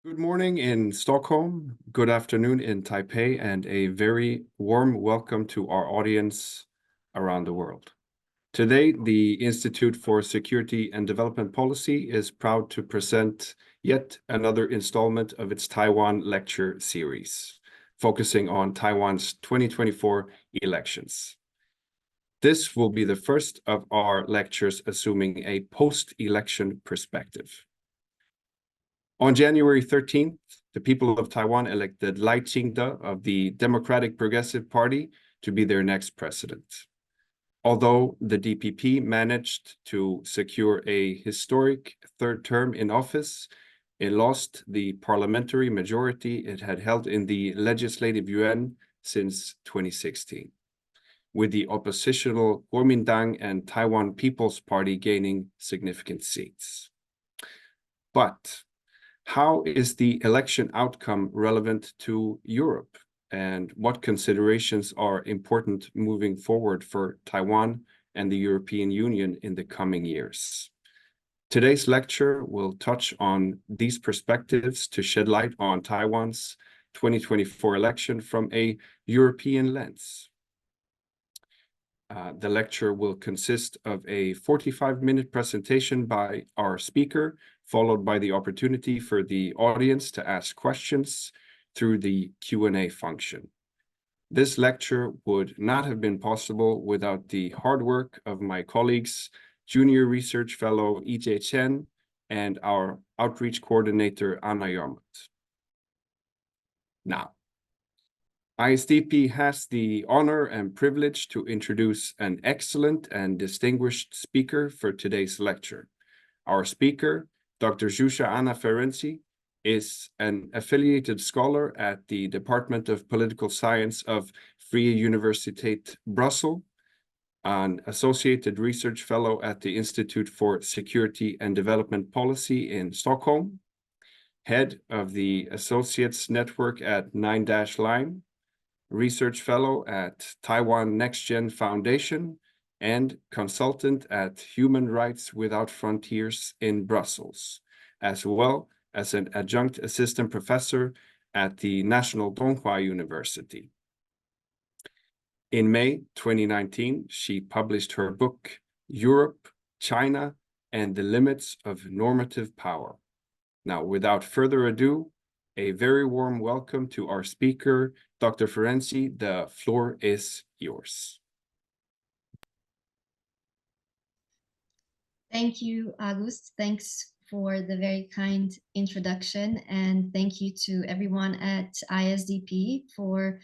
Good morning in Stockholm, good afternoon in Taipei, and a very warm welcome to our audience around the world. Today, the Institute for Security and Development Policy is proud to present yet another installment of its Taiwan lecture series, focusing on Taiwan's 2024 elections. This will be the first of our lectures assuming a post-election perspective. On January 13th, the people of Taiwan elected Lai Ching-te of the Democratic Progressive Party to be their next president. Although the DPP managed to secure a historic third term in office, it lost the parliamentary majority it had held in the Legislative Yuan since 2016, with the oppositional Kuomintang and Taiwan People's Party gaining significant seats. But how is the election outcome relevant to Europe, and what considerations are important moving forward for Taiwan and the European Union in the coming years? Today's lecture will touch on these perspectives to shed light on Taiwan's 2024 election from a European lens. The lecture will consist of a 45-minute presentation by our speaker, followed by the opportunity for the audience to ask questions through the Q&A function. This lecture would not have been possible without the hard work of my colleagues, Junior Research Fellow EJ Chen and our Outreach Coordinator Anna Yarmut. Now, ISDP has the honor and privilege to introduce an excellent and distinguished speaker for today's lecture. Our speaker, Dr. Zsuzsa Anna Ferenczi, is an affiliated scholar at the Department of Political Science of Vrije Universiteit Brussels, an associated research fellow at the Institute for Security and Development Policy in Stockholm, head of the Associates Network at 9-Line, research fellow at Taiwan NextGen Foundation, and consultant at Human Rights Without Frontiers in Brussels, as well as an adjunct assistant professor at the National Donghua University. In May 2019, she published her book, Europe, China, and the Limits of Normative Power. Now, without further ado, a very warm welcome to our speaker, Dr. Ferenczi. The floor is yours. Thank you, August. Thanks for the very kind introduction, and thank you to everyone at ISDP for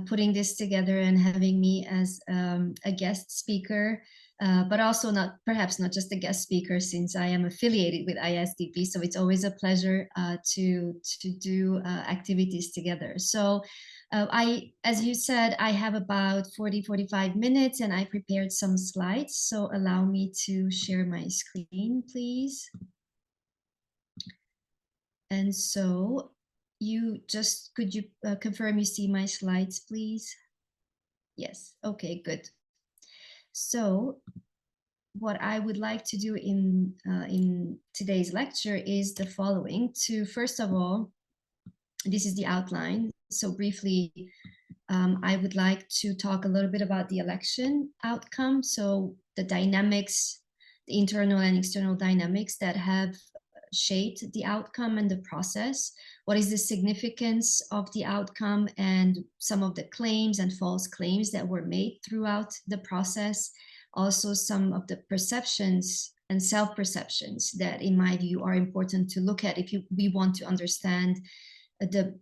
putting this together and having me as a guest speaker, but also perhaps not just a guest speaker, since I am affiliated with ISDP. So it's always a pleasure to do activities together. So as you said, I have about 45 minutes and I prepared some slides. So allow me to share my screen, please. And so could you confirm you see my slides, please? Yes, okay, good. So what I would like to do in today's lecture is the following. First of all, this is the outline. So briefly, I would like to talk a little bit about the election outcome. So the dynamics, the internal and external dynamics that have shaped the outcome and the process. What is the significance of the outcome and some of the claims and false claims that were made throughout the process. Also some of the perceptions and self-perceptions that, in my view, are important to look at if we want to understand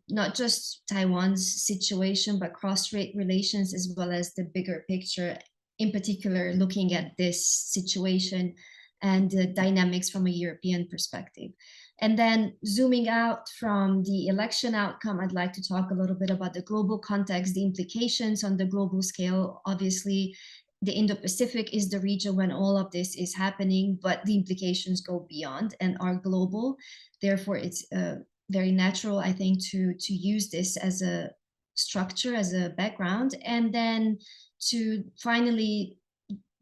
not just Taiwan's situation, but cross-strait relations, as well as the bigger picture, in particular, looking at this situation and the dynamics from a European perspective. And then zooming out from the election outcome, I'd like to talk a little bit about the global context, the implications on the global scale. Obviously, the Indo-Pacific is the region when all of this is happening, but the implications go beyond and are global. Therefore, it's very natural, I think, to use this as a structure, as a background, and then to finally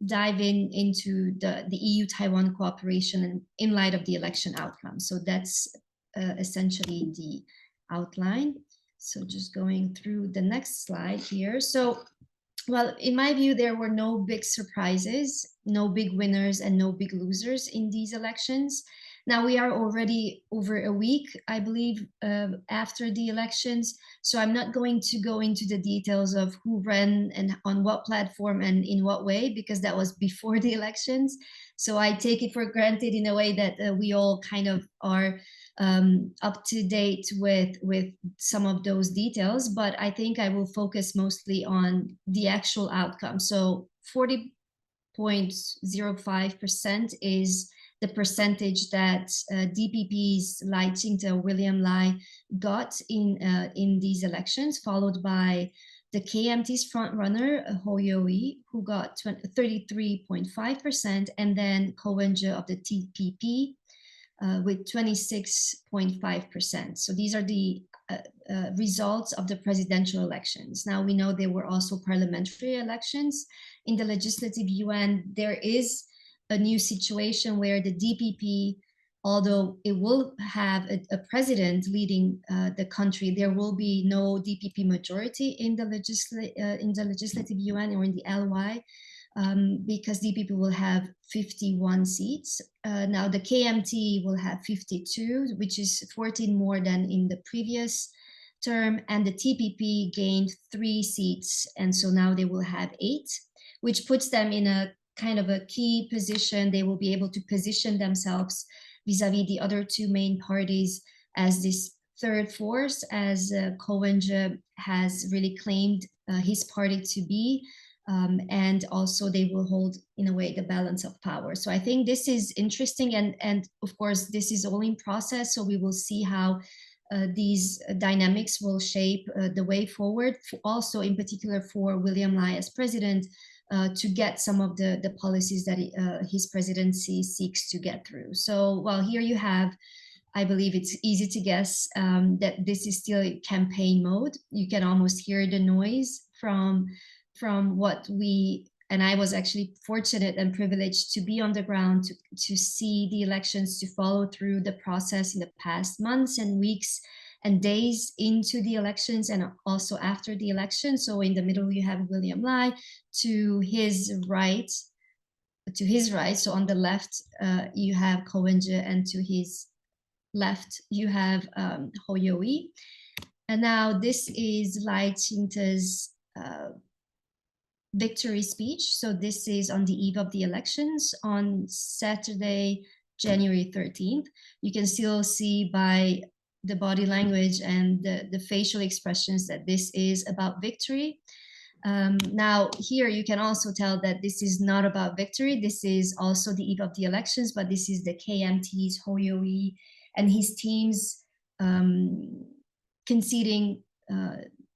dive into the EU-Taiwan cooperation in light of the election outcome. So that's essentially the outline. So just going through the next slide here. So, well, in my view, there were no big surprises, no big winners and no big losers in these elections. Now we are already over a week, I believe, after the elections. So I'm not going to go into the details of who ran and on what platform and in what way, because that was before the elections. So I take it for granted in a way that we all kind of are up to date with some of those details. But I think I will focus mostly on the actual outcome. So 40.05% is the percentage that DPP's Lai Ching-te, William Lai, got in these elections, followed by the KMT's frontrunner, Ho Yo-i, who got 33.5%, and then Coercive of the TPP with 26.5%. So these are the results of the presidential elections. Now we know there were also parliamentary elections. In the legislative yuan, there is a new situation where the DPP, although it will have a president leading the country, there will be no DPP majority in the legislative yuan or in the LY. Because DPP will have 51 seats. Now the KMT will have 52, which is 14 more than in the previous term, and the TPP gained 3 seats, and so now they will have 8, which puts them in a kind of a key position. They will be able to position themselves vis-a-vis the other 2 main parties as this third force, as Coercive has really claimed his party to be. And also they will hold, in a way, the balance of power. So I think this is interesting, and of course this is all in process, so we will see how these dynamics will shape the way forward, also in particular for William Lai as president, to get some of the policies that his presidency seeks to get through. So, well, here you have, I believe it's easy to guess that this is still campaign mode. You can almost hear the noise from what we, and I was actually fortunate and privileged to be on the ground to see the elections, to follow through the process in the past months and weeks and days into the elections and also after the election. So in the middle you have William Lai, to his right. So on the left you have Coercive, and to his left you have Ho Yo-i. And now this is Lai Ching-te's victory speech. So this is on the eve of the elections on Saturday, January 13th. You can still see by the body language and the facial expressions that this is about victory. Now here you can also tell that this is not about victory. This is also the eve of the elections, but this is the KMT's Ho Yo-i and his team's conceding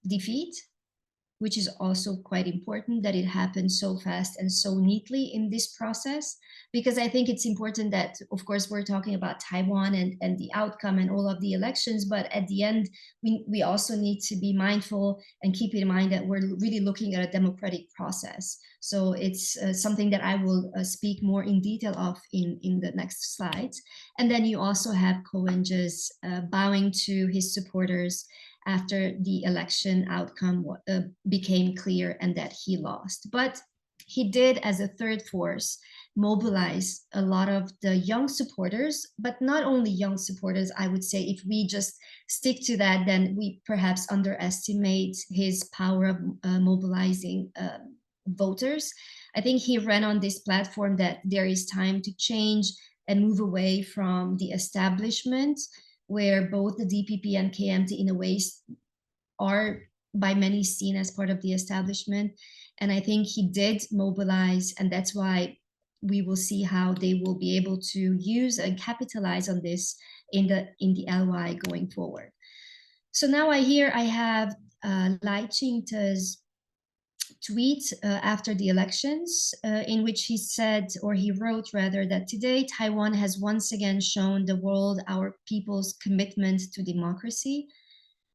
defeat, which is also quite important that it happened so fast and so neatly in this process, because I think it's important that, of course, we're talking about Taiwan and the outcome and all of the elections, but at the end, we also need to be mindful and keep in mind that we're really looking at a democratic process. So it's something that I will speak more in detail of in the next slides. And then you also have Coercive's bowing to his supporters after the election outcome became clear and that he lost. But he did, as a third force, mobilize a lot of the young supporters, but not only young supporters. I would say if we just stick to that, then we perhaps underestimate his power of mobilizing voters. I think he ran on this platform that there is time to change and move away from the establishment, where both the DPP and KMT in a way are by many seen as part of the establishment. And I think he did mobilize, and that's why we will see how they will be able to use and capitalize on this in the LY going forward. So now I have Lai Ching-te's tweet after the elections, in which he said, or he wrote rather, that today Taiwan has once again shown the world our people's commitment to democracy.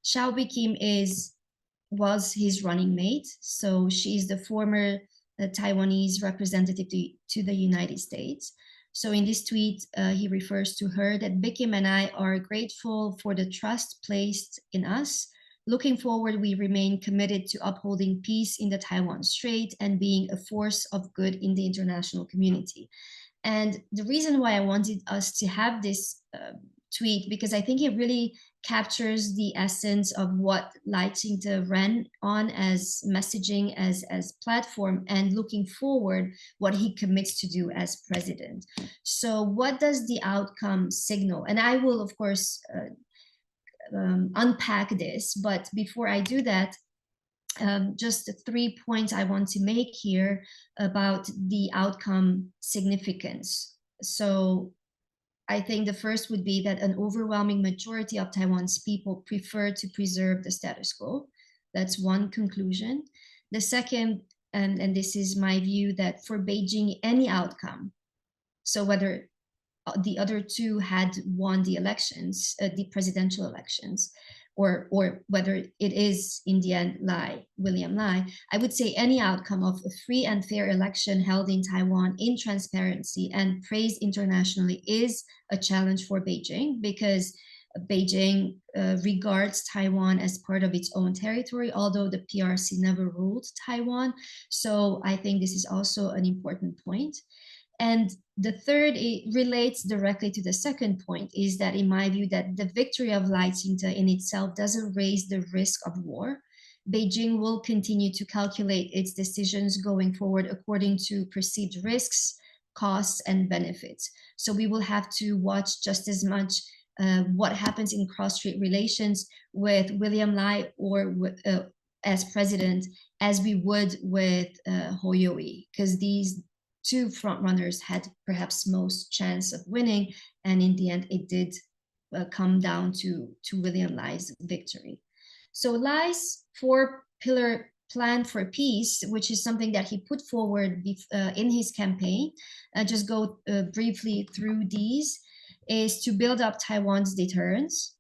Xiao Bikim was his running mate, so she is the former Taiwanese representative to the United States. So in this tweet, he refers to her that Bikim and I are grateful for the trust placed in us. Looking forward, we remain committed to upholding peace in the Taiwan Strait and being a force of good in the international community. And the reason why I wanted us to have this tweet, because I think it really captures the essence of what Lai Ching-te ran on as messaging, as platform, and looking forward, what he commits to do as president. So what does the outcome signal? And I will, of course, unpack this, but before I do that, just 3 points I want to make here about the outcome significance. So I think the first would be that an overwhelming majority of Taiwan's people prefer to preserve the status quo. That's one conclusion. The second, and this is my view, that for Beijing, any outcome, so whether the other two had won the elections, the presidential elections, or whether it is in the end William Lai, I would say any outcome of a free and fair election held in Taiwan in transparency and praised internationally is a challenge for Beijing, because Beijing regards Taiwan as part of its own territory, although the PRC never ruled Taiwan. So I think this is also an important point. And the third, it relates directly to the second point, is that in my view, that the victory of Lai Ching-te in itself doesn't raise the risk of war. Beijing will continue to calculate its decisions going forward according to perceived risks, costs, and benefits. So we will have to watch just as much what happens in cross-strait relations with William Lai or as president as we would with Ho Yo-i, because these two frontrunners had perhaps most chance of winning, and in the end it did come down to William Lai's victory. So Lai's 4-pillar plan for peace, which is something that he put forward in his campaign, just go briefly through these, is to build up Taiwan's deterrence.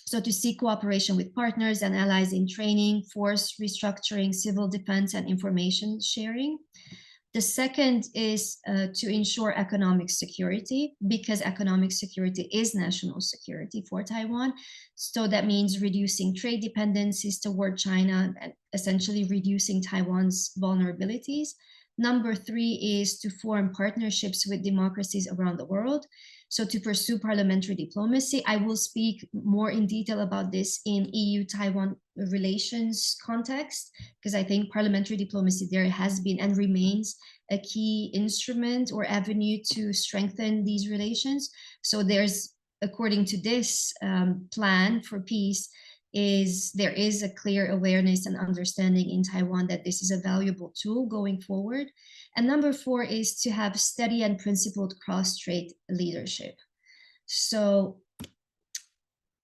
So to seek cooperation with partners and allies in training, force restructuring, civil defense, and information sharing. The second is to ensure economic security, because economic security is national security for Taiwan. So that means reducing trade dependencies toward China and essentially reducing Taiwan's vulnerabilities. Number 3 is to form partnerships with democracies around the world. So to pursue parliamentary diplomacy. I will speak more in detail about this in EU-Taiwan relations context, because I think parliamentary diplomacy there has been and remains a key instrument or avenue to strengthen these relations. So there's, according to this plan for peace, there is a clear awareness and understanding in Taiwan that this is a valuable tool going forward. And number 4 is to have steady and principled cross-strait leadership. So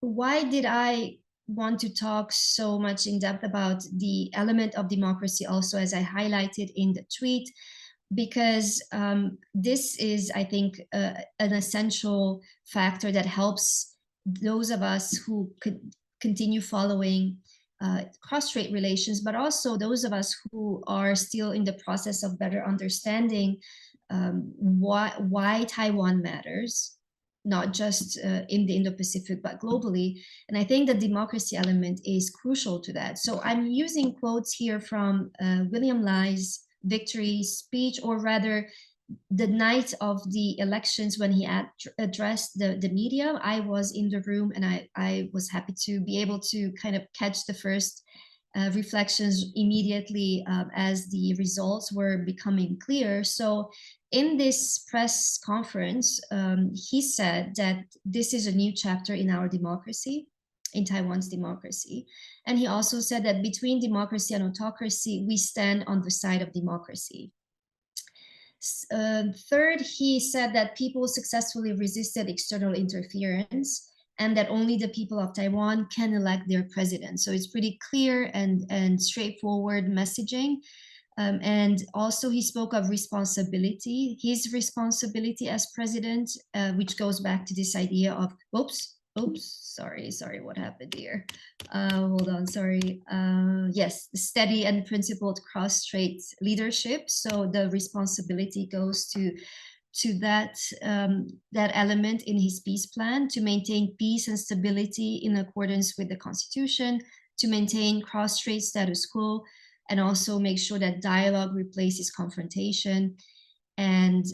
why did I want to talk so much in depth about the element of democracy also, as I highlighted in the tweet? Because this is, I think, an essential factor that helps those of us who could continue following cross-strait relations, but also those of us who are still in the process of better understanding why Taiwan matters, not just in the Indo-Pacific, but globally. And I think the democracy element is crucial to that. So I'm using quotes here from William Lai's victory speech, or rather the night of the elections when he addressed the media. I was in the room, and I was happy to be able to kind of catch the first reflections immediately as the results were becoming clear. So in this press conference, he said that this is a new chapter in our democracy, in Taiwan's democracy. And he also said that between democracy and autocracy, we stand on the side of democracy. Third, he said that people successfully resisted external interference, and that only the people of Taiwan can elect their president. So it's pretty clear and straightforward messaging. And also he spoke of responsibility, his responsibility as president, which goes back to this idea of, sorry, what happened here? Hold on, sorry. Yes, steady and principled cross-strait leadership. So the responsibility goes to to that element in his peace plan, to maintain peace and stability in accordance with the constitution, to maintain cross-strait status quo, and also make sure that dialogue replaces confrontation, and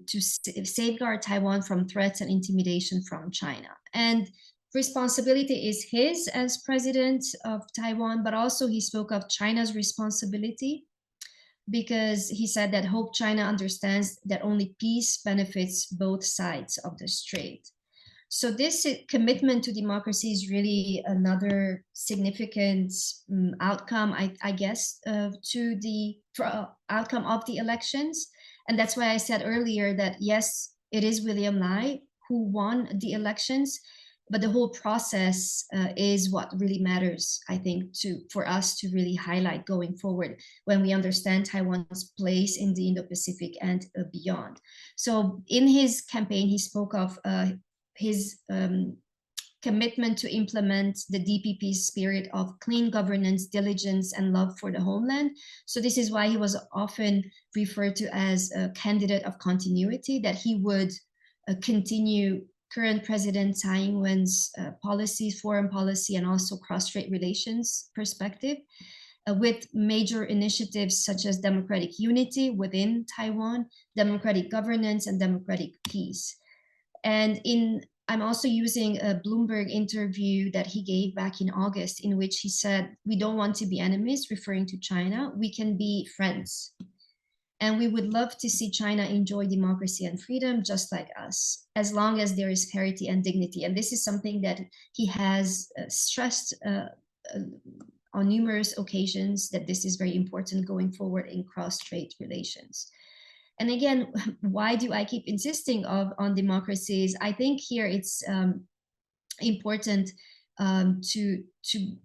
to safeguard Taiwan from threats and intimidation from China. And responsibility is his as president of Taiwan, but also he spoke of China's responsibility, because he said that hope China understands that only peace benefits both sides of the strait. So this commitment to democracy is really another significant outcome, I guess, to the outcome of the elections. And that's why I said earlier that, yes, it is William Lai who won the elections, but the whole process is what really matters, I think, for us to really highlight going forward when we understand Taiwan's place in the Indo-Pacific and beyond. So in his campaign, he spoke of his commitment to implement the DPP's spirit of clean governance, diligence, and love for the homeland. So this is why he was often referred to as a candidate of continuity, that he would continue current President Tsai Ing-wen's policies, foreign policy, and also cross-strait relations perspective, with major initiatives such as democratic unity within Taiwan, democratic governance, and democratic peace. And I'm also using a Bloomberg interview that he gave back in August, in which he said, we don't want to be enemies, referring to China. We can be friends. And we would love to see China enjoy democracy and freedom just like us, as long as there is parity and dignity. And this is something that he has stressed on numerous occasions, that this is very important going forward in cross-strait relations. And again, why do I keep insisting on democracies? I think here it's important to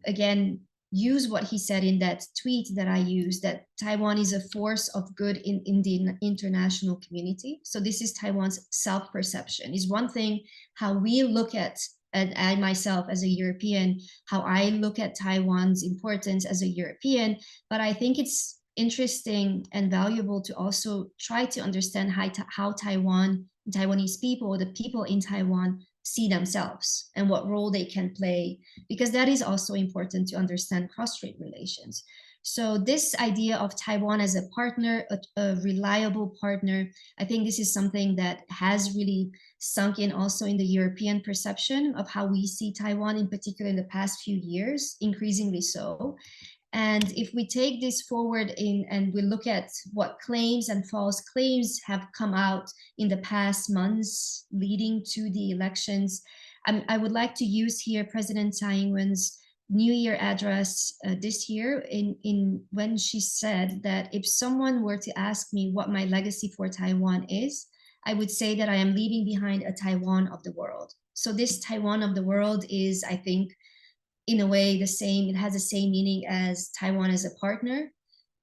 again use what he said in that tweet that I used, that Taiwan is a force of good in the international community. So this is Taiwan's self-perception. Is one thing how we look at, and I myself as a European, how I look at Taiwan's importance as a European, but I think it's interesting and valuable to also try to understand how Taiwanese people, the people in Taiwan, see themselves and what role they can play, because that is also important to understand cross-strait relations. So this idea of Taiwan as a partner, a reliable partner, I think this is something that has really sunk in also in the European perception of how we see Taiwan, in particular in the past few years, increasingly so. And if we take this forward and we look at what claims and false claims have come out in the past months leading to the elections, I would like to use here President Tsai Ing-wen's New Year address this year, when she said that if someone were to ask me what my legacy for Taiwan is, I would say that I am leaving behind a Taiwan of the world. So this Taiwan of the world is, I think, in a way the same, it has the same meaning as Taiwan as a partner.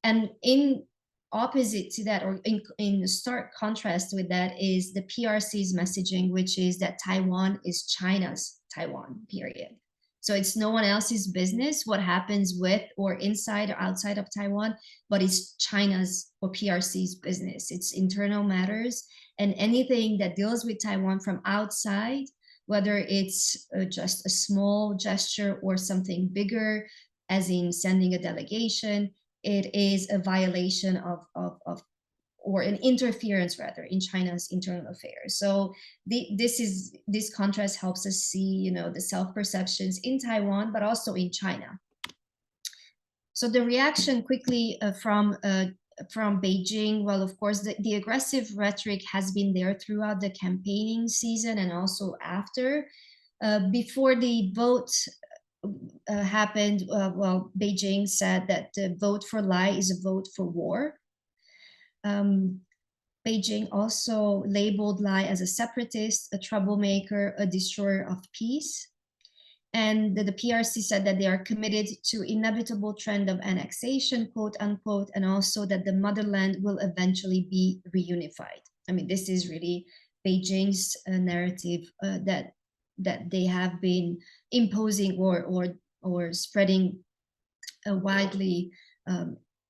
And in opposite to that, or in stark contrast with that, is the PRC's messaging, which is that Taiwan is China's Taiwan, period. So it's no one else's business what happens with or inside or outside of Taiwan, but it's China's or PRC's business. It's internal matters, and anything that deals with Taiwan from outside, whether it's just a small gesture or something bigger, as in sending a delegation, it is a violation of or an interference rather in China's internal affairs. So this contrast helps us see, the self-perceptions in Taiwan, but also in China. So the reaction quickly from Beijing, well, of course, the aggressive rhetoric has been there throughout the campaigning season and also after. Before the vote happened, well, Beijing said that the vote for Lai is a vote for war. Beijing also labeled Lai as a separatist, a troublemaker, a destroyer of peace. And the PRC said that they are committed to inevitable trend of annexation, quote unquote, and also that the motherland will eventually be reunified. I mean, this is really Beijing's narrative that they have been imposing or spreading widely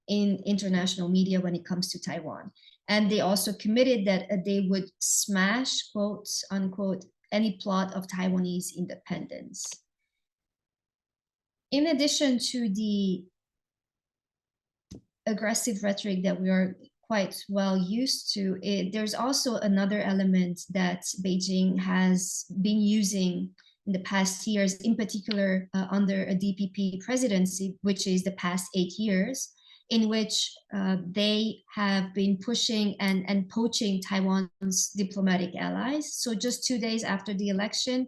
in international media when it comes to Taiwan. And they also committed that they would smash, quote unquote, any plot of Taiwanese independence. In addition to the aggressive rhetoric that we are quite well used to, there's also another element that Beijing has been using in the past years, in particular under a DPP presidency, which is the past 8 years, in which they have been pushing and poaching Taiwan's diplomatic allies. So just 2 days after the election,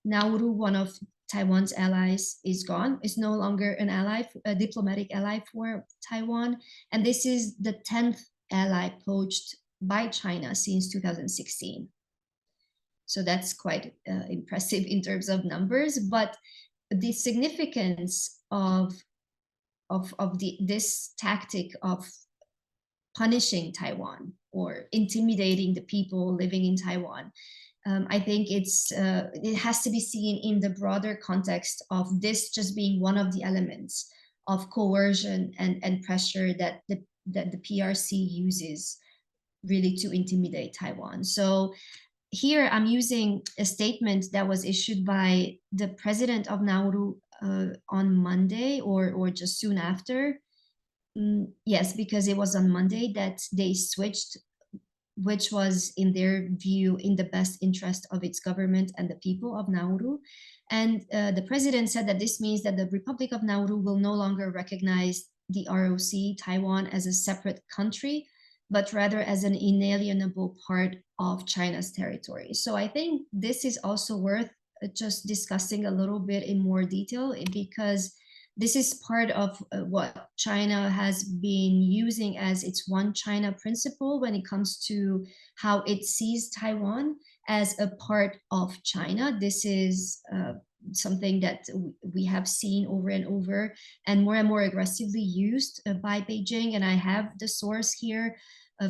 Nauru, one of Taiwan's allies, is gone, is no longer an ally, a diplomatic ally for Taiwan. And this is the 10th ally poached by China since 2016. So that's quite impressive in terms of numbers. But the significance of this tactic of punishing Taiwan or intimidating the people living in Taiwan, I think it has to be seen in the broader context of this just being one of the elements of coercion and pressure that the PRC uses really to intimidate Taiwan. So here I'm using a statement that was issued by the president of Nauru on Monday or just soon after. Yes, because it was on Monday that they switched, which was in their view in the best interest of its government and the people of Nauru. And the president said that this means that the Republic of Nauru will no longer recognize the ROC, Taiwan, as a separate country, but rather as an inalienable part of China's territory. So I think this is also worth just discussing a little bit in more detail, because this is part of what China has been using as its one China principle when it comes to how it sees Taiwan as a part of China. This is something that we have seen over and over and more aggressively used by Beijing. And I have the source here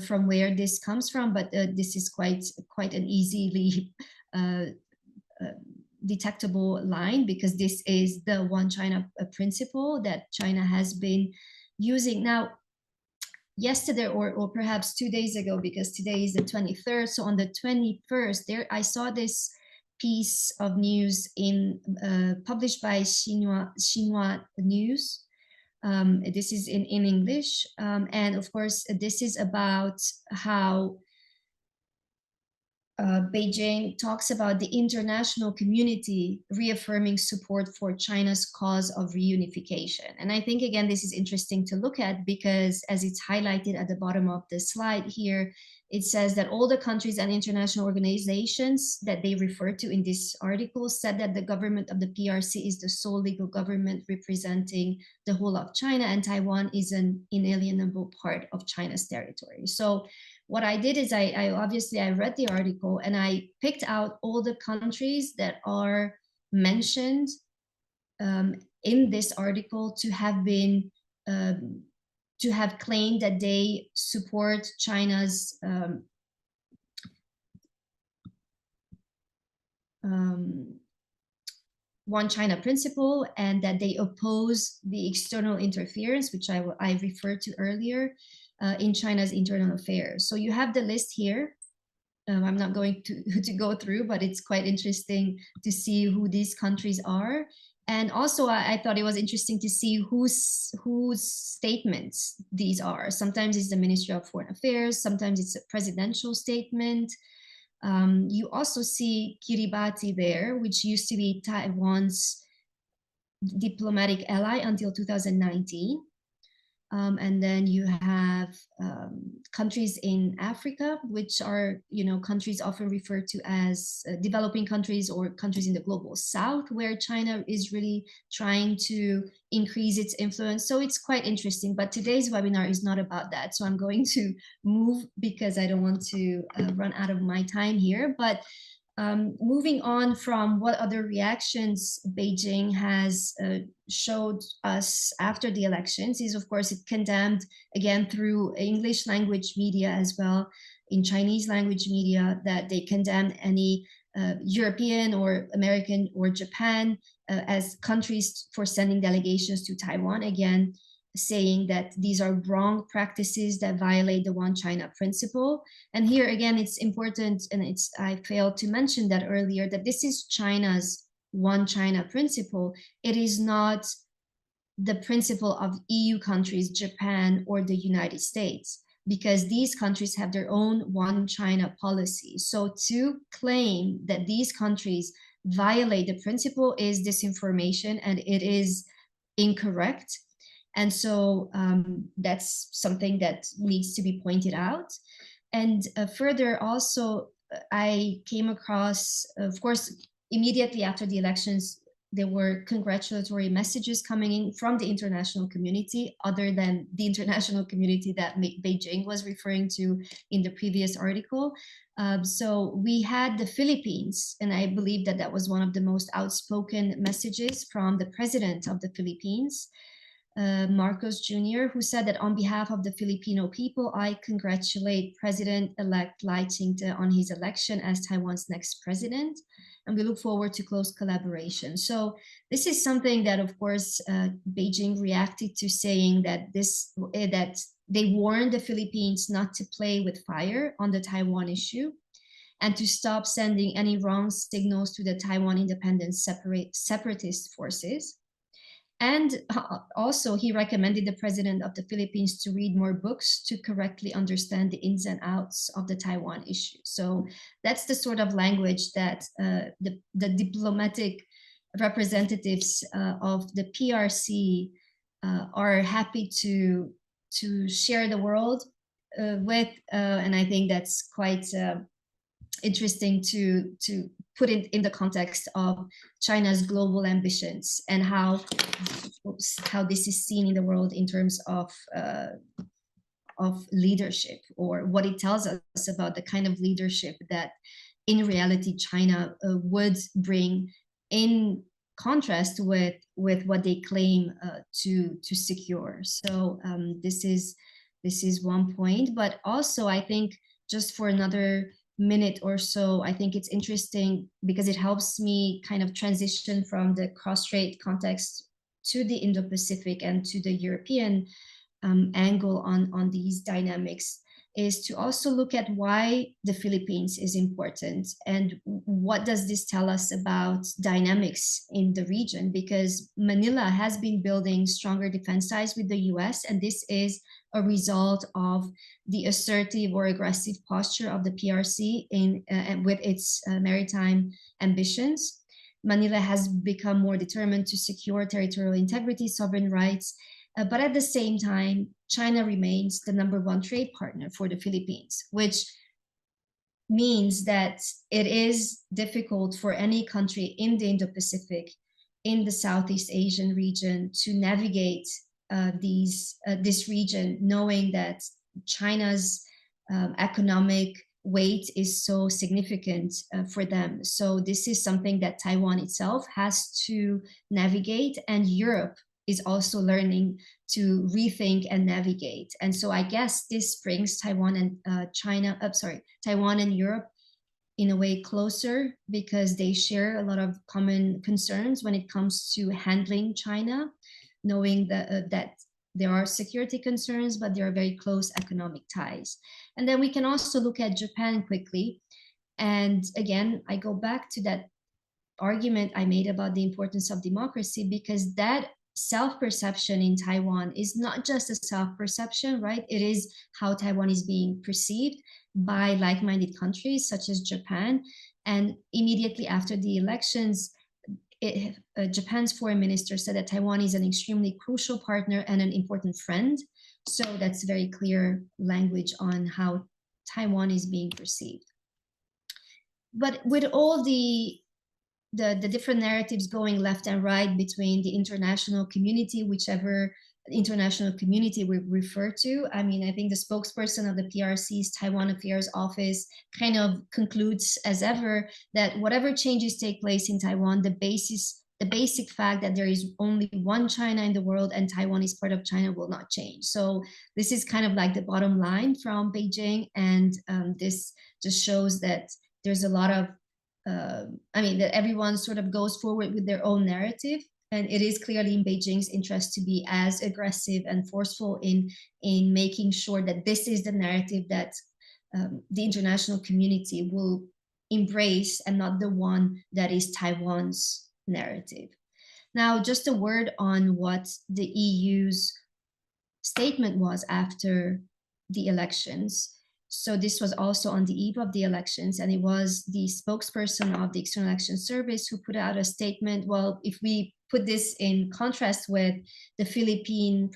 from where this comes from, but this is quite an easily detectable line, because this is the one China principle that China has been using. Now, yesterday or perhaps 2 days ago, because today is the 23rd, so on the 21st there I saw this piece of news in published by Xinhua News. This is in English, and of course this is about how Beijing talks about the international community reaffirming support for China's cause of reunification. And I think, again, this is interesting to look at, because as it's highlighted at the bottom of the slide here, it says that all the countries and international organizations that they refer to in this article said that the government of the PRC is the sole legal government representing the whole of China, and Taiwan is an inalienable part of China's territory. So what I did is I obviously read the article and I picked out all the countries that are mentioned in this article to have been to have claimed that they support China's one China principle, and that they oppose the external interference, which I referred to earlier, in China's internal affairs. So you have the list here. I'm not going to go through, but it's quite interesting to see who these countries are. And also, I thought it was interesting to see whose statements these are. Sometimes it's the Ministry of Foreign Affairs, sometimes it's a presidential statement. You also see Kiribati there, which used to be Taiwan's diplomatic ally until 2019. And then you have countries in Africa, which are, countries often referred to as developing countries or countries in the global south, where China is really trying to increase its influence. So it's quite interesting. But today's webinar is not about that. So I'm going to move because I don't want to run out of my time here. But moving on from what other reactions Beijing has showed us after the elections is, of course, it condemned, again, through English language media as well, in Chinese language media, that they condemned any European or American or Japan as countries for sending delegations to Taiwan. Again, saying that these are wrong practices that violate the One China principle. And here again, it's important, and I failed to mention that earlier, that this is China's One China principle. It is not the principle of EU countries, Japan, or the United States, because these countries have their own One China policy. So to claim that these countries violate the principle is disinformation, and it is incorrect. And so that's something that needs to be pointed out. And further, also, I came across, of course, immediately after the elections, there were congratulatory messages coming in from the international community, other than the international community that Beijing was referring to in the previous article. So we had the Philippines, and I believe that that was one of the most outspoken messages from the president of the Philippines, Marcos Jr., who said that on behalf of the Filipino people, I congratulate President-elect Lai Ching-te on his election as Taiwan's next president, and we look forward to close collaboration. So this is something that, of course, Beijing reacted to, saying that that they warned the Philippines not to play with fire on the Taiwan issue, and to stop sending any wrong signals to the Taiwan independent separatist forces. And also, he recommended the president of the Philippines to read more books to correctly understand the ins and outs of the Taiwan issue. So that's the sort of language that the diplomatic representatives of the PRC are happy to share the world with. And I think that's quite interesting to put it in the context of China's global ambitions, and how this is seen in the world in terms of leadership, or what it tells us about the kind of leadership that in reality China would bring, in contrast with what they claim to secure. So this is one point. But also, I think, just for another minute or so, I think it's interesting because it helps me kind of transition from the cross-strait context to the Indo-Pacific and to the European angle on these dynamics, is to also look at why the Philippines is important, and what does this tell us about dynamics in the region. Because Manila has been building stronger defense ties with the US, and this is a result of the assertive or aggressive posture of the PRC with its maritime ambitions. Manila has become more determined to secure territorial integrity, sovereign rights, but at the same time, China remains the #1 trade partner for the Philippines, which means that it is difficult for any country in the Indo-Pacific, in the Southeast Asian region, to navigate this region, knowing that China's economic weight is so significant for them. So this is something that Taiwan itself has to navigate, and Europe is also learning to rethink and navigate. And so I guess this brings Taiwan and Taiwan and Europe in a way closer, because they share a lot of common concerns when it comes to handling China, knowing that there are security concerns, but there are very close economic ties. And then we can also look at Japan quickly. And again, I go back to that argument I made about the importance of democracy, because that self-perception in Taiwan is not just a self-perception, right? It is how Taiwan is being perceived by like-minded countries such as Japan. And immediately after the elections, Japan's foreign minister said that Taiwan is an extremely crucial partner and an important friend. So that's very clear language on how Taiwan is being perceived. But with all the different narratives going left and right between the international community, whichever international community we refer to, I mean, I think the spokesperson of the PRC's Taiwan Affairs Office kind of concludes, as ever, that whatever changes take place in Taiwan, the basic fact that there is only one China in the world and Taiwan is part of China will not change. So this is kind of like the bottom line from Beijing, and this just shows that there's a lot of that everyone sort of goes forward with their own narrative, And it is clearly in Beijing's interest to be as aggressive and forceful in making sure that this is the narrative that the international community will embrace, and not the one that is Taiwan's narrative. Now, just a word on what the EU's statement was after the elections. So this was also on the eve of the elections, and it was the spokesperson of the External Action Service who put out a statement. Well, if we put this in contrast with the Philippines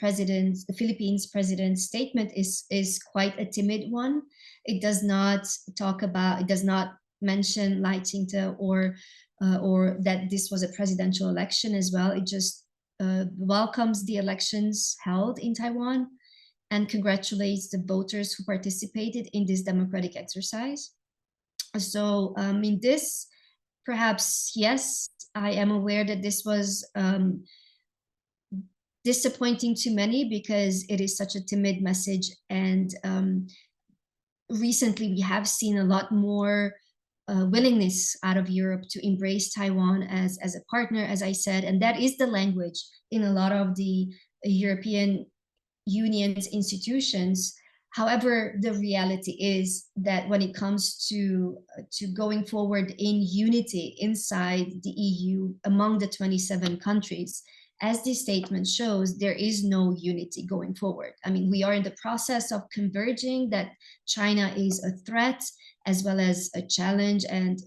president's statement is quite a timid one. It does not mention Lai Ching-te or that this was a presidential election as well. It just welcomes the elections held in Taiwan and congratulates the voters who participated in this democratic exercise. So in this, perhaps, yes, I am aware that this was disappointing to many because it is such a timid message. And recently we have seen a lot more willingness out of Europe to embrace Taiwan as a partner, as I said, and that is the language in a lot of the European Union's institutions. However, the reality is that when it comes to going forward in unity inside the EU among the 27 countries, as this statement shows, there is no unity going forward. I mean, we are in the process of converging that China is a threat as well as a challenge, and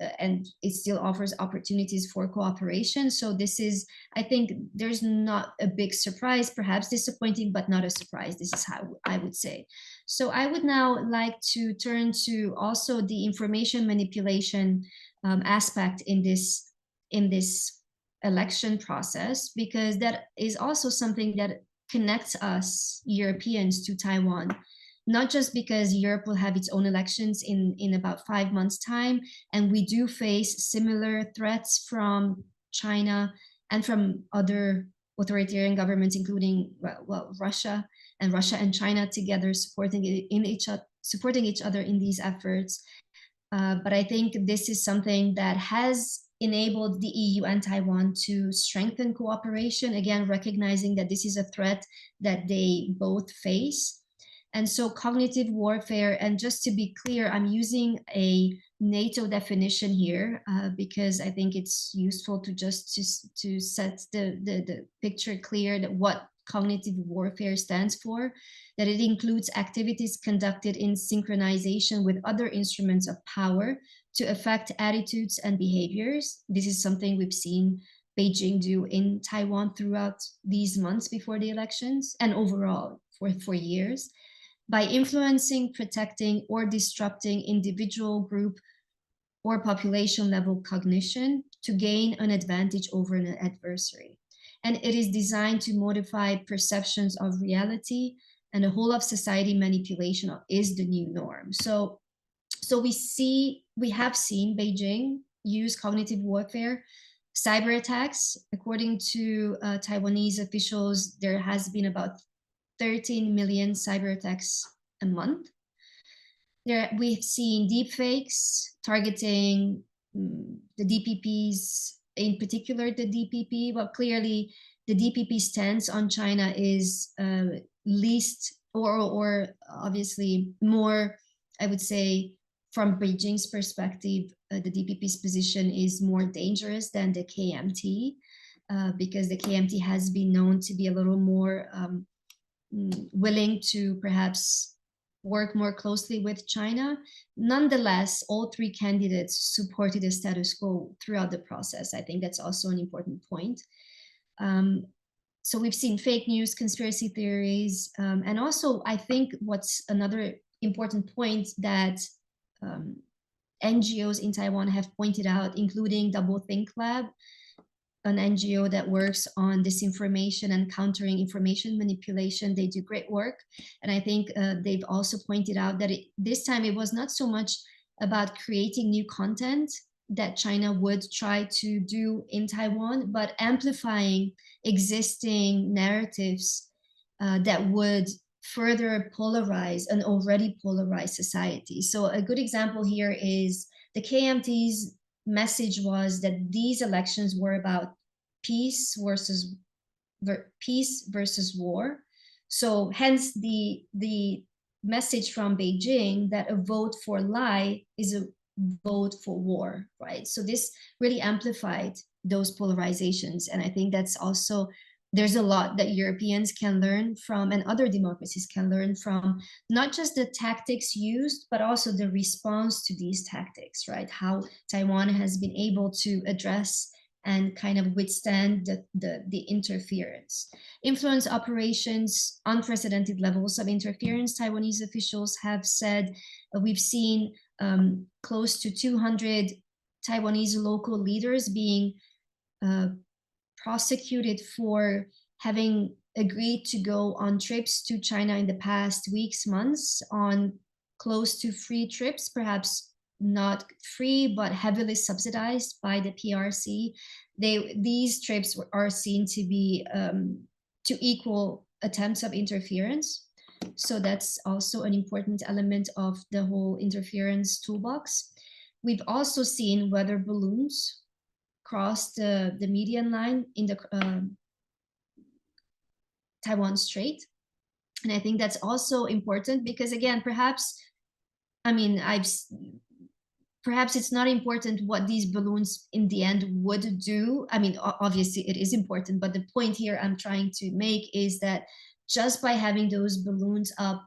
it still offers opportunities for cooperation. So this is, I think, there's not a big surprise, perhaps disappointing, but not a surprise. This is how I would say. So I would now like to turn to also the information manipulation aspect in this election process, because that is also something that connects us Europeans to Taiwan. Not just because Europe will have its own elections in about 5 months' time, and we do face similar threats from China and from other authoritarian governments, including Russia and China together supporting each other in these efforts. But I think this is something that has enabled the EU and Taiwan to strengthen cooperation, again, recognizing that this is a threat that they both face. And so cognitive warfare, and just to be clear, I'm using a NATO definition here because I think it's useful to just to set the picture clear that what cognitive warfare stands for, that it includes activities conducted in synchronization with other instruments of power to affect attitudes and behaviors. This is something we've seen Beijing do in Taiwan throughout these months before the elections and overall for years, by influencing, protecting, or disrupting individual, group, or population level cognition to gain an advantage over an adversary. And it is designed to modify perceptions of reality, and the whole of society manipulation is the new norm. So we have seen Beijing use cognitive warfare, cyber attacks. According to Taiwanese officials, there has been about 13 million cyber attacks a month. We've seen deepfakes targeting the DPPs, in particular the DPP. Well, clearly the DPP stance on China is least or obviously more, I would say, from Beijing's perspective, the DPP's position is more dangerous than the KMT because the KMT has been known to be a little more willing to perhaps work more closely with China. Nonetheless, all three candidates supported the status quo throughout the process. I think that's also an important point. So we've seen fake news, conspiracy theories, and also I think what's another important point that NGOs in Taiwan have pointed out, including Double Think Lab, an NGO that works on disinformation and countering information manipulation. They do great work. And I think they've also pointed out that this time it was not so much about creating new content that China would try to do in Taiwan, but amplifying existing narratives that would further polarize an already polarized society. So a good example here is the KMT's message was that these elections were about peace versus war. So hence the message from Beijing that a vote for Lai is a vote for war, right? So this really amplified those polarizations. And I think that's also, there's a lot that Europeans can learn from and other democracies can learn from, not just the tactics used, but also the response to these tactics, right? How Taiwan has been able to address and kind of withstand the interference. Influence operations, unprecedented levels of interference, Taiwanese officials have said. We've seen close to 200 Taiwanese local leaders being prosecuted for having agreed to go on trips to China in the past weeks, months, on close to free trips, perhaps not free, but heavily subsidized by the PRC. These trips are seen to be to equal attempts of interference. So that's also an important element of the whole interference toolbox. We've also seen weather balloons cross the median line in the Taiwan Strait. And I think that's also important because, again, perhaps, I mean, perhaps it's not important what these balloons in the end would do. I mean, obviously it is important, but the point here I'm trying to make is that just by having those balloons up,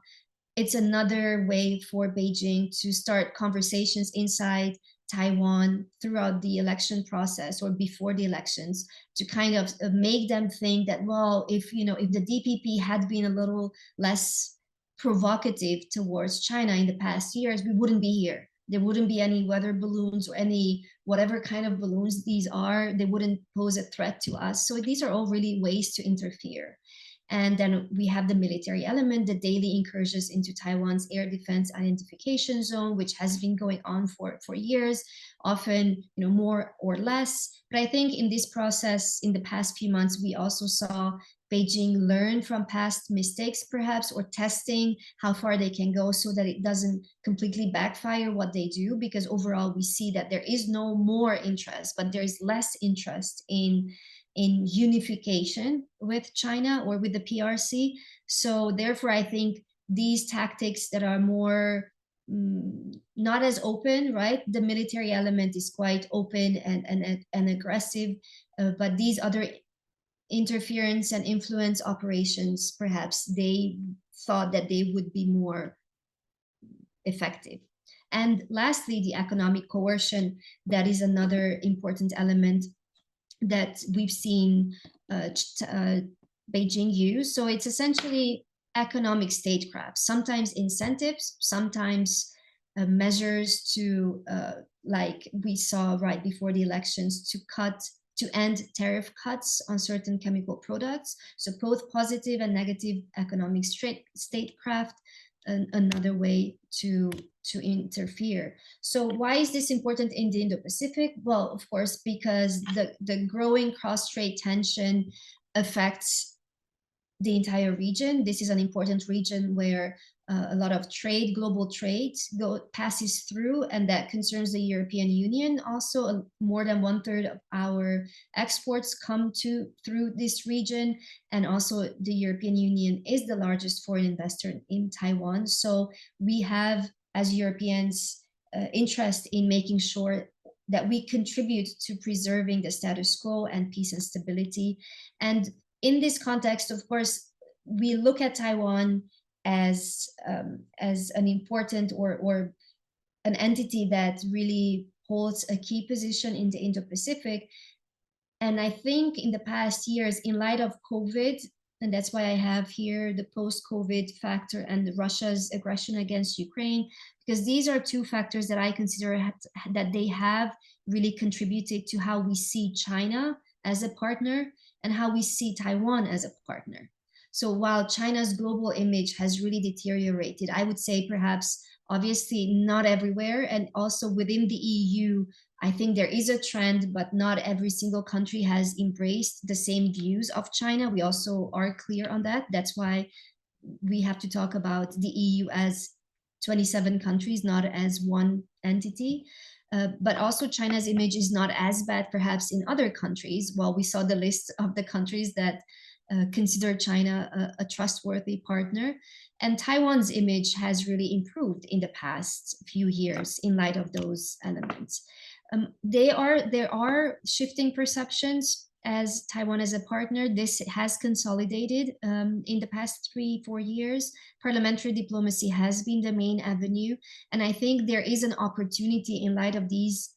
it's another way for Beijing to start conversations inside Taiwan throughout the election process or before the elections, to kind of make them think that, well, if the DPP had been a little less provocative towards China in the past years, we wouldn't be here. There wouldn't be any weather balloons or any whatever kind of balloons these are. They wouldn't pose a threat to us. So these are all really ways to interfere. And then we have the military element, the daily incursions into Taiwan's air defense identification zone, which has been going on for years, often more or less. But I think in this process, in the past few months, we also saw Beijing learn from past mistakes, perhaps, or testing how far they can go so that it doesn't completely backfire what they do. Because overall, we see that there is no more interest, but there is less interest in unification with China or with the PRC. So therefore, I think these tactics that are more not as open, right? The military element is quite open and aggressive, but these other interference and influence operations, perhaps they thought that they would be more effective. And lastly, the economic coercion, that is another important element that we've seen Beijing use. So it's essentially economic statecraft, sometimes incentives, sometimes measures to, like we saw right before the elections, to end tariff cuts on certain chemical products. So both positive and negative economic statecraft, another way to interfere. So why is this important in the Indo-Pacific? Well, of course, because the growing cross-strait tension affects the entire region. This is an important region where a lot of trade, global trade, passes through, and that concerns the European Union. Also, more than 1/3 of our exports come through this region, and also the European Union is the largest foreign investor in Taiwan. So we have, as Europeans, interest in making sure that we contribute to preserving the status quo and peace and stability. And in this context, of course, we look at Taiwan as an important or an entity that really holds a key position in the Indo-Pacific. And I think in the past years, in light of COVID, and that's why I have here the post-COVID factor and Russia's aggression against Ukraine, because these are two factors that I consider that they have really contributed to how we see China as a partner and how we see Taiwan as a partner. So while China's global image has really deteriorated, I would say perhaps, obviously not everywhere, and also within the EU, I think there is a trend, but not every single country has embraced the same views of China. We also are clear on that. That's why we have to talk about the EU as 27 countries, not as one entity. But also China's image is not as bad perhaps in other countries. Well, we saw the list of the countries that consider China a trustworthy partner. And Taiwan's image has really improved in the past few years in light of those elements. There are shifting perceptions as Taiwan as a partner. This has consolidated in the past 3-4 years. Parliamentary diplomacy has been the main avenue. And I think there is an opportunity in light of these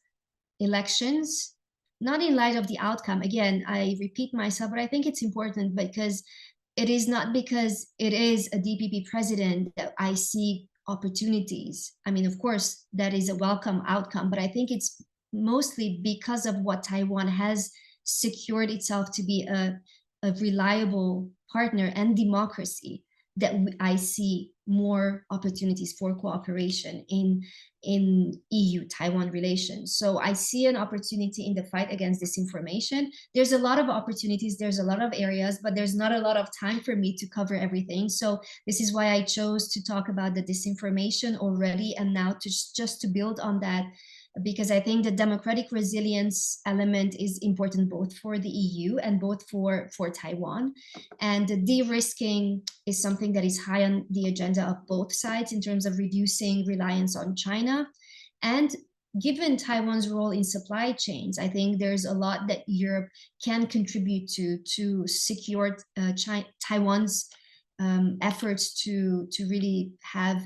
elections, not in light of the outcome. Again, I repeat myself, but I think it's important because it is not because it is a DPP president that I see opportunities. I mean, of course, that is a welcome outcome, but I think it's mostly because of what Taiwan has secured itself to be a reliable partner and democracy that I see more opportunities for cooperation in EU-Taiwan relations. So I see an opportunity in the fight against disinformation. There's a lot of opportunities, there's a lot of areas, but there's not a lot of time for me to cover everything. So this is why I chose to talk about the disinformation already, and now to just to build on that, because I think the democratic resilience element is important both for the EU and both for Taiwan. And the de-risking is something that is high on the agenda of both sides in terms of reducing reliance on China. And given Taiwan's role in supply chains, I think there's a lot that Europe can contribute to secure Taiwan's efforts to really have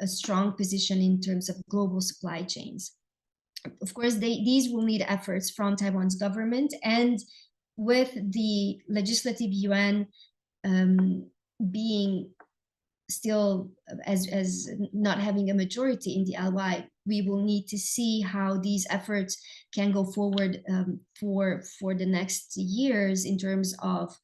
a strong position in terms of global supply chains. Of course, these will need efforts from Taiwan's government, and with the legislative yuan being still as not having a majority in the LY, we will need to see how these efforts can go forward for the next years in terms of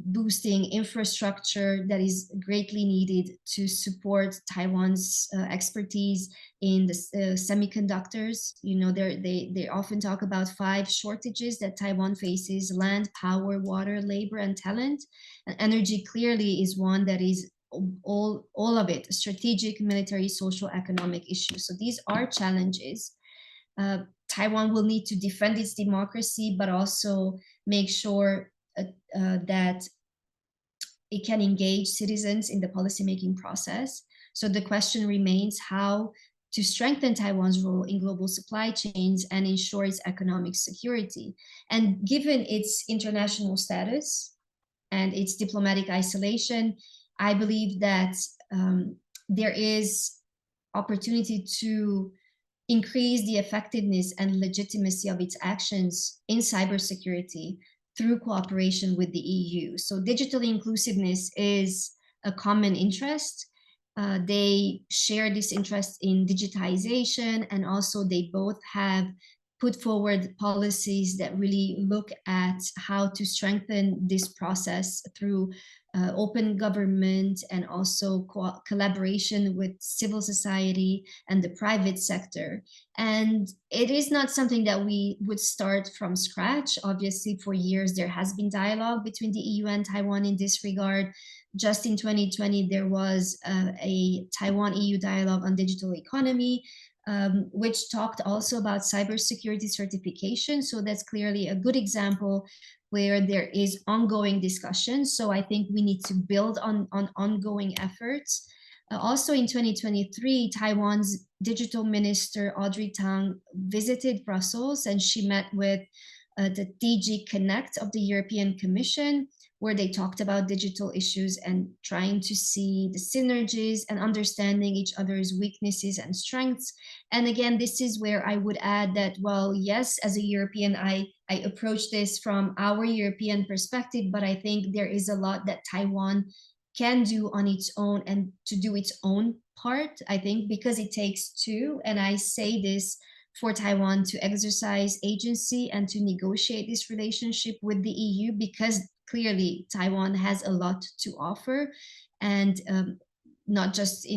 boosting infrastructure that is greatly needed to support Taiwan's expertise in the semiconductors. You know, they often talk about 5 shortages that Taiwan faces: land, power, water, labor, and talent. And energy clearly is one that is all of it, strategic, military, social, economic issues. So these are challenges. Taiwan will need to defend its democracy, but also make sure that it can engage citizens in the policymaking process. So the question remains how to strengthen Taiwan's role in global supply chains and ensure its economic security. And given its international status and its diplomatic isolation, I believe that there is opportunity to increase the effectiveness and legitimacy of its actions in cybersecurity through cooperation with the EU. So digital inclusiveness is a common interest. They share this interest in digitization, and also they both have put forward policies that really look at how to strengthen this process through open government and also collaboration with civil society and the private sector. And it is not something that we would start from scratch. Obviously, for years, there has been dialogue between the EU and Taiwan in this regard. Just in 2020, there was a Taiwan-EU dialogue on digital economy, which talked also about cybersecurity certification. So that's clearly a good example where there is ongoing discussion. So I think we need to build on ongoing efforts. Also in 2023, Taiwan's digital minister, Audrey Tang, visited Brussels, and she met with the DG Connect of the European Commission, where they talked about digital issues and trying to see the synergies and understanding each other's weaknesses and strengths. And again, this is where I would add that, well, yes, as a European, I approach this from our European perspective, but I think there is a lot that Taiwan can do on its own and to do its own part, I think, because it takes two. And I say this for Taiwan to exercise agency and to negotiate this relationship with the EU, because clearly Taiwan has a lot to offer, and not just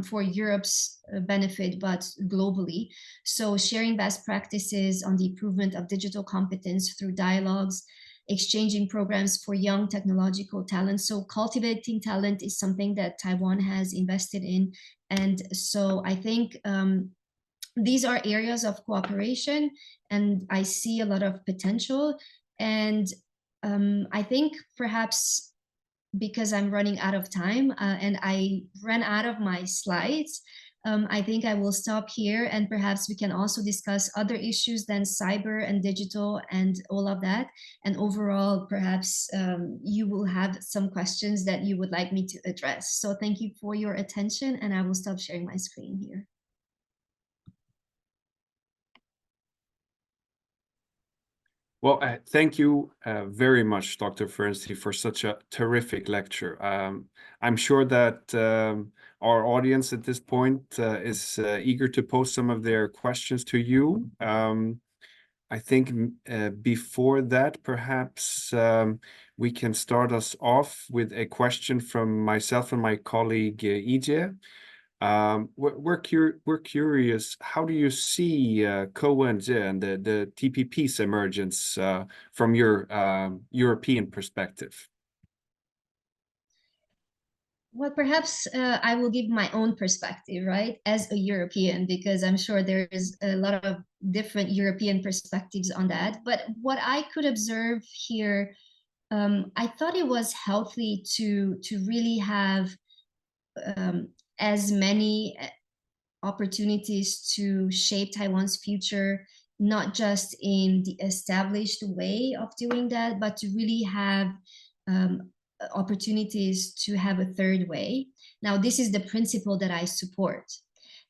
for Europe's benefit, but globally. So sharing best practices on the improvement of digital competence through dialogues, exchanging programs for young technological talent. So cultivating talent is something that Taiwan has invested in. And so I think these are areas of cooperation, and I see a lot of potential. And I think perhaps because I'm running out of time and I ran out of my slides, I think I will stop here, and perhaps we can also discuss other issues than cyber and digital and all of that. And overall, perhaps you will have some questions that you would like me to address. So thank you for your attention, and I will stop sharing my screen here. Well, thank you very much, Dr. Fernstein, for such a terrific lecture. I'm sure that our audience at this point is eager to pose some of their questions to you. I think before that, perhaps we can start us off with a question from myself and my colleague Ije. We're curious, how do you see coercive and the TPP's emergence from your European perspective? Well, perhaps I will give my own perspective, right, as a European, because I'm sure there's a lot of different European perspectives on that. But what I could observe here, I thought it was healthy to really have as many opportunities to shape Taiwan's future, not just in the established way of doing that, but to really have opportunities to have a third way. Now, this is the principle that I support.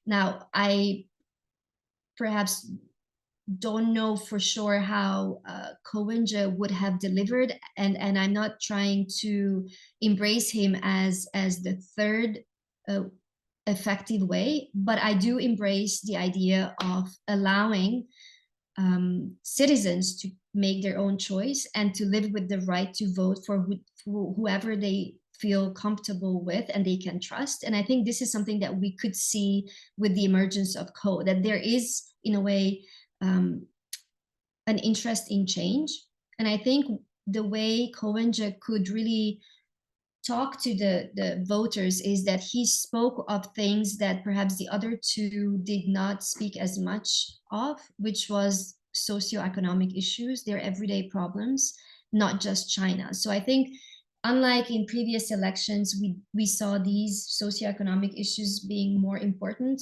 Now, I perhaps don't know for sure how Kowenja would have delivered, and I'm not trying to embrace him as the third effective way, but I do embrace the idea of allowing citizens to make their own choice and to live with the right to vote for whoever they feel comfortable with and they can trust. And I think this is something that we could see with the emergence of Ko, that there is, in a way, an interest in change. And I think the way Kowenja could really talk to the voters is that he spoke of things that perhaps the other two did not speak as much of, which was socioeconomic issues, their everyday problems, not just China. So I think, unlike in previous elections, we saw these socioeconomic issues being more important,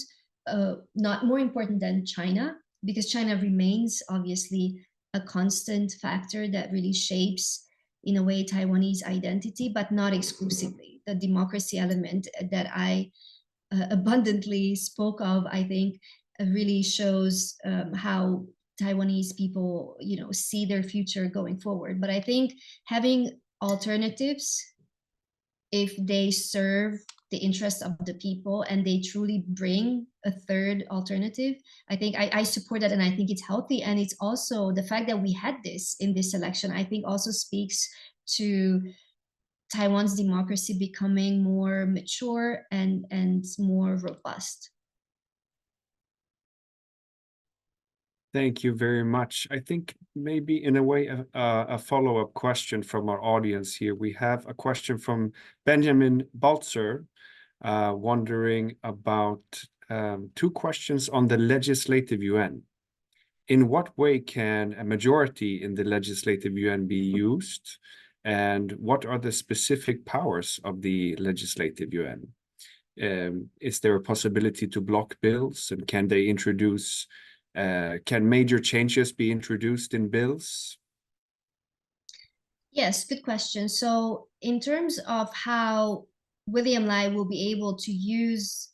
not more important than China, because China remains obviously a constant factor that really shapes, in a way, Taiwanese identity, but not exclusively. The democracy element that I abundantly spoke of, I think, really shows how Taiwanese people, see their future going forward. But I think having alternatives, if they serve the interest of the people and they truly bring a third alternative, I think I support that, and I think it's healthy. And it's also the fact that we had this in this election, I think also speaks to Taiwan's democracy becoming more mature and more robust. Thank you very much. I think maybe in a way a follow-up question from our audience here. We have a question from Benjamin Baltzer, wondering about two questions on the legislative yuan. In what way can a majority in the legislative yuan be used? And what are the specific powers of the legislative yuan? Is there a possibility to block bills? And can they introduce, can major changes be introduced in bills? Yes, good question. So in terms of how William Lai will be able to use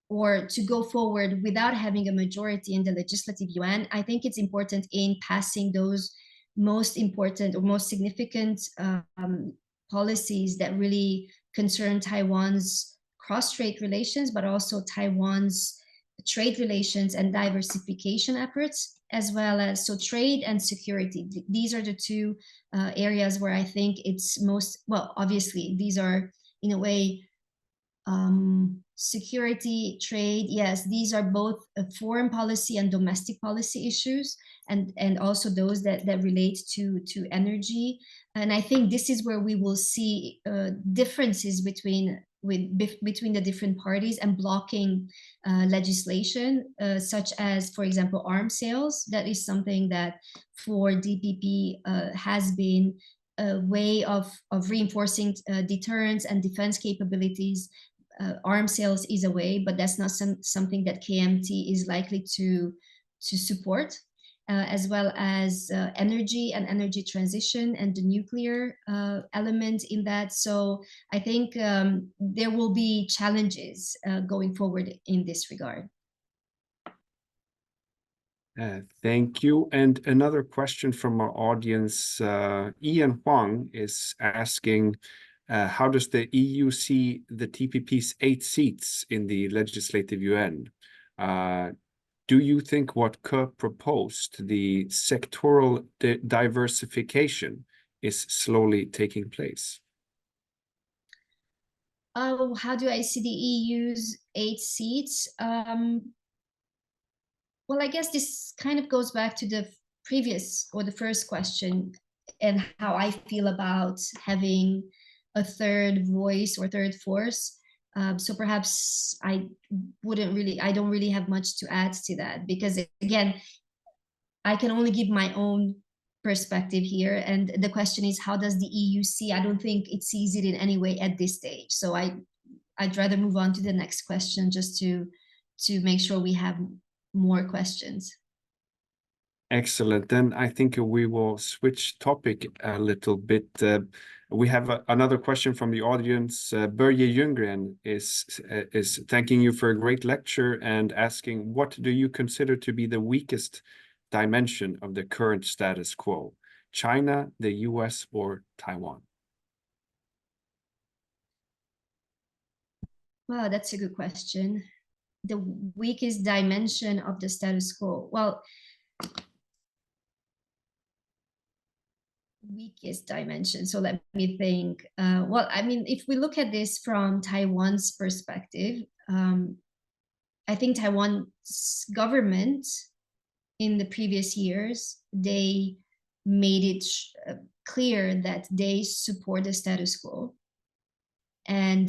or to go forward without having a majority in the legislative yuan, I think it's important in passing those most important or most significant policies that really concern Taiwan's cross-strait relations, but also Taiwan's trade relations and diversification efforts, as well as trade and security. These are the two areas where I think it's most, well, obviously these are in a way security, trade, yes, these are both foreign policy and domestic policy issues, and also those that relate to energy. And I think this is where we will see differences between between the different parties and blocking legislation, such as, for example, arms sales. That is something that for DPP has been a way of reinforcing deterrence and defense capabilities. Arms sales is a way, but that's not something that KMT is likely to support. As well as energy and energy transition and the nuclear element in that. So I think there will be challenges going forward in this regard. Thank you. And another question from our audience, Ian Huang is asking, how does the EU see the TPP's 8 seats in the Legislative Yuan? Do you think what Ke proposed, the sectoral diversification, is slowly taking place? How do I see the EU's 8 seats? Well, I guess this kind of goes back to the previous or the first question and how I feel about having a third voice or third force. So perhaps I don't really have much to add to that, because again, I can only give my own perspective here. And the question is, how does the EU see? I don't think it sees it in any way at this stage. So I'd rather move on to the next question just to make sure we have more questions. Excellent. Then I think we will switch topic a little bit. We have another question from the audience. Börje Ljunggren is thanking you for a great lecture and asking, what do you consider to be the weakest dimension of the current status quo? China, the US, or Taiwan? Wow, that's a good question. The weakest dimension of the status quo. Well, weakest dimension. So let me think. Well, I mean, if we look at this from Taiwan's perspective, I think Taiwan's government in the previous years, they made it clear that they support the status quo. And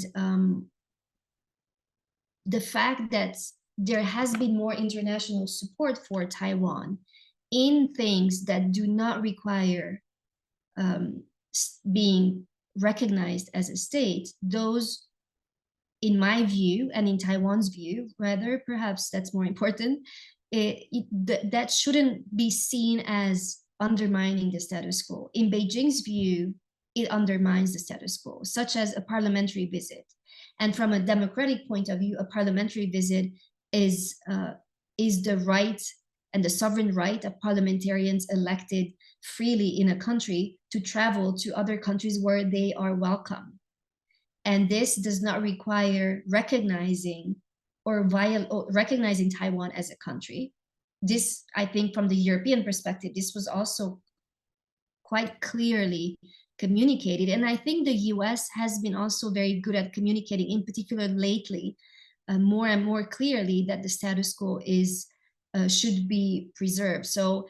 the fact that there has been more international support for Taiwan in things that do not require being recognized as a state, those, in my view, and in Taiwan's view, rather, perhaps that's more important, that shouldn't be seen as undermining the status quo. In Beijing's view, it undermines the status quo, such as a parliamentary visit. And from a democratic point of view, a parliamentary visit is the right and the sovereign right of parliamentarians elected freely in a country to travel to other countries where they are welcome. And this does not require recognizing recognizing Taiwan as a country. This, I think, from the European perspective, this was also quite clearly communicated. And I think the US has been also very good at communicating, in particular lately, more and more clearly that the status quo should be preserved. So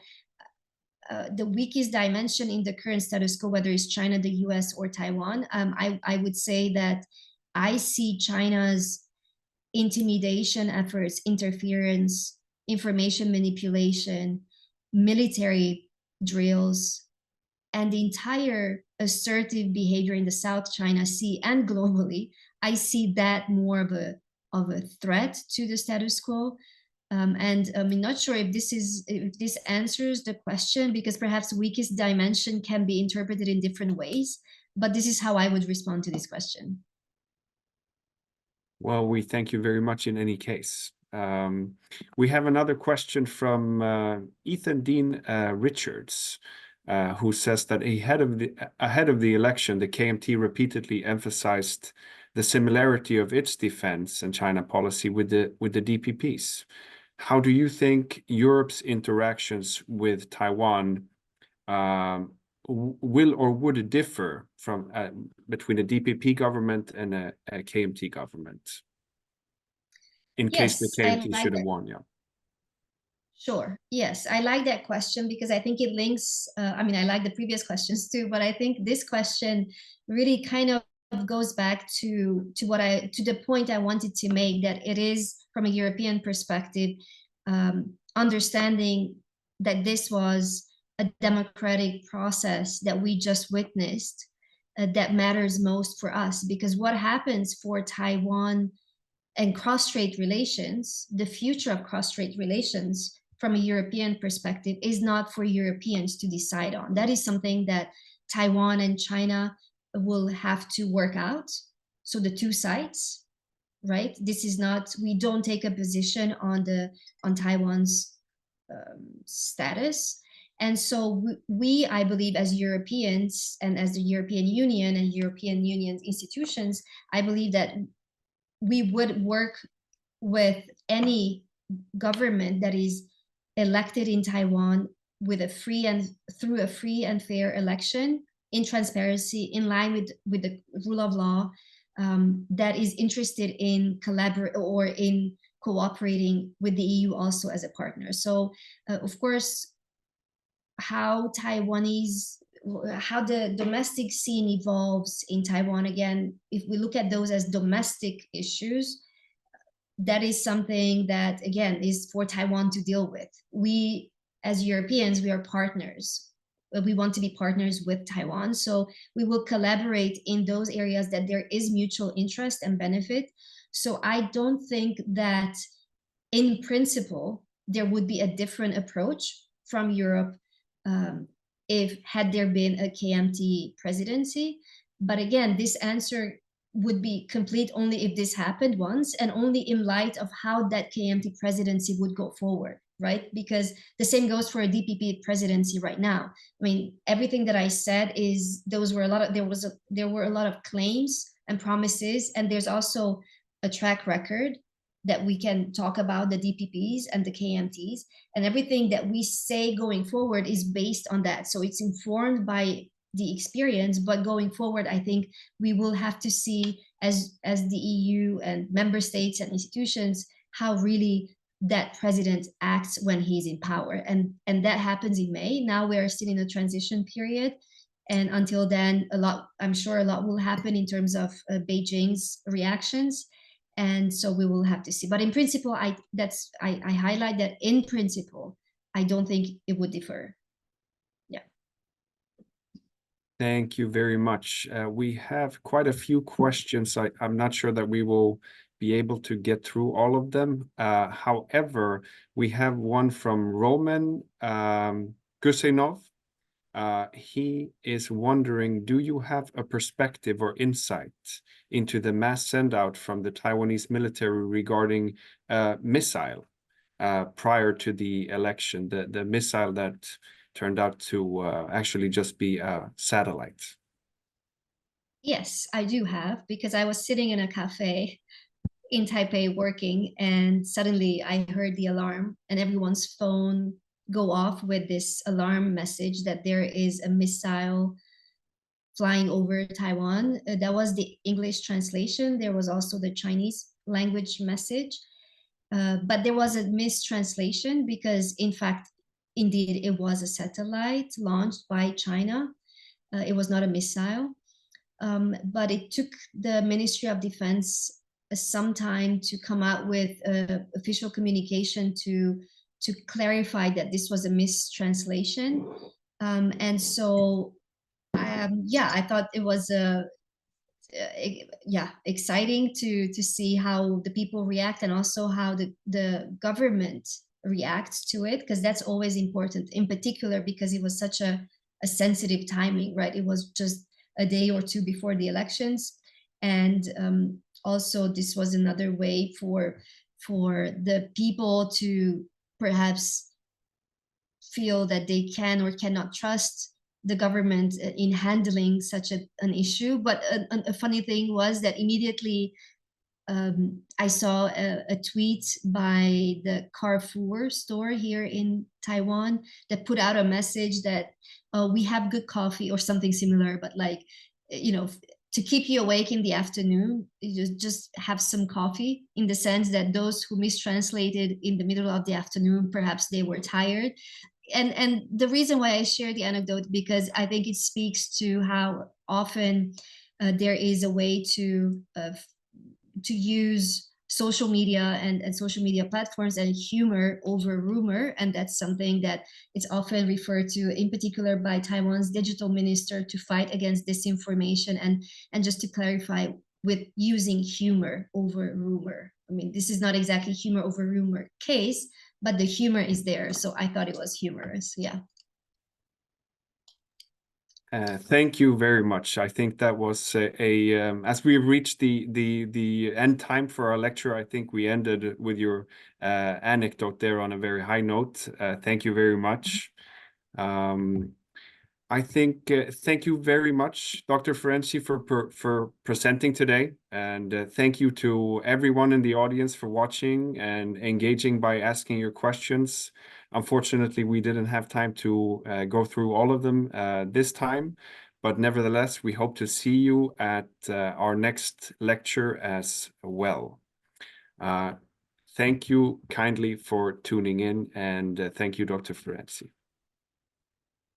the weakest dimension in the current status quo, whether it's China, the US, or Taiwan, I would say that I see China's intimidation efforts, interference, information manipulation, military drills, and the entire assertive behavior in the South China Sea and globally. I see that more of a threat to the status quo. And I'm not sure if this answers the question, because perhaps weakest dimension can be interpreted in different ways, but this is how I would respond to this question. Well, we thank you very much in any case. We have another question from Ethan Dean Richards, who says that ahead of the election, the KMT repeatedly emphasized the similarity of its defense and China policy with the DPPs. How do you think Europe's interactions with Taiwan will or would differ from between a DPP government and a KMT government, in case the KMT should have won? Yeah. Sure. Yes, I like that question because I think it links. I mean, I like the previous questions too, but I think this question really kind of goes back to the point I wanted to make, that it is from a European perspective, understanding that this was a democratic process that we just witnessed, that matters most for us. Because what happens for Taiwan and cross-strait relations, the future of cross-strait relations from a European perspective, is not for Europeans to decide on. That is something that Taiwan and China will have to work out. So the two sides, right? This is not, we don't take a position on Taiwan's status. And so we, I believe, as Europeans and as the European Union and European Union institutions, I believe that we would work with any government that is elected in Taiwan with a free and through a free and fair election, in transparency, in line with the rule of law, that is interested in collaborating or in cooperating with the EU also as a partner. So of course, how the domestic scene evolves in Taiwan, again, if we look at those as domestic issues, that is something that, again, is for Taiwan to deal with. We, as Europeans, we are partners. We want to be partners with Taiwan. So we will collaborate in those areas that there is mutual interest and benefit. So I don't think that in principle, there would be a different approach from Europe if had there been a KMT presidency. But again, this answer would be complete only if this happened once, and only in light of how that KMT presidency would go forward, right? Because the same goes for a DPP presidency right now. I mean, everything that I said is there were a lot of claims and promises, and there's also a track record that we can talk about the DPPs and the KMTs, and everything that we say going forward is based on that. So it's informed by the experience, but going forward, I think we will have to see as the EU and member states and institutions, how really that president acts when he's in power. And that happens in May. Now we're still in a transition period. And until then, I'm sure a lot will happen in terms of Beijing's reactions. And so we will have to see. But in principle, I highlight that in principle, I don't think it would differ. Yeah. Thank you very much. We have quite a few questions. I'm not sure that we will be able to get through all of them. However, we have one from Roman Gusenov. He is wondering, do you have a perspective or insight into the mass send-out from the Taiwanese military regarding missile prior to the election, the missile that turned out to actually just be a satellite? Yes, I do have, because I was sitting in a cafe in Taipei working, and suddenly I heard the alarm and everyone's phone go off with this alarm message that there is a missile flying over Taiwan. That was the English translation. There was also the Chinese language message, but there was a mistranslation, because in fact, indeed, it was a satellite launched by China. It was not a missile, but it took the Ministry of Defense some time to come out with official communication to clarify that this was a mistranslation. And so, yeah, I thought it was exciting to see how the people react, and also how the government reacts to it, because that's always important, in particular because it was such a sensitive timing, right? It was just a day or two before the elections. And also this was another way for the people to perhaps feel that they can or cannot trust the government in handling such an issue. But a funny thing was that immediately I saw a tweet by the Carrefour store here in Taiwan that put out a message that we have good coffee or something similar, but like, you know, to keep you awake in the afternoon, you just have some coffee, in the sense that those who mistranslated in the middle of the afternoon, perhaps they were tired. And the reason why I share the anecdote, because I think it speaks to how often there is a way to use social media and social media platforms and humor over rumor, and that's something that it's often referred to, in particular by Taiwan's digital minister, to fight against disinformation and just to clarify, with using humor over rumor. I mean, this is not exactly humor over rumor case, but the humor is there, so I thought it was humorous. Yeah. Thank you very much. I think that was as we reached the end time for our lecture, I think we ended with your anecdote there on a very high note. Thank you very much. I think thank you very much, Dr. Ferenczi, for presenting today, and thank you to everyone in the audience for watching and engaging by asking your questions. Unfortunately, we didn't have time to go through all of them this time, but nevertheless, we hope to see you at our next lecture as well. Thank you kindly for tuning in, and thank you, Dr. Ferenczi.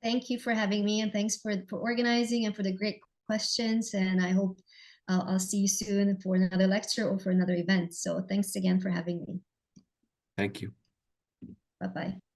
Thank you for having me, and thanks for organizing and for the great questions. And I hope I'll see you soon for another lecture or for another event. So thanks again for having me. Thank you. Bye-bye.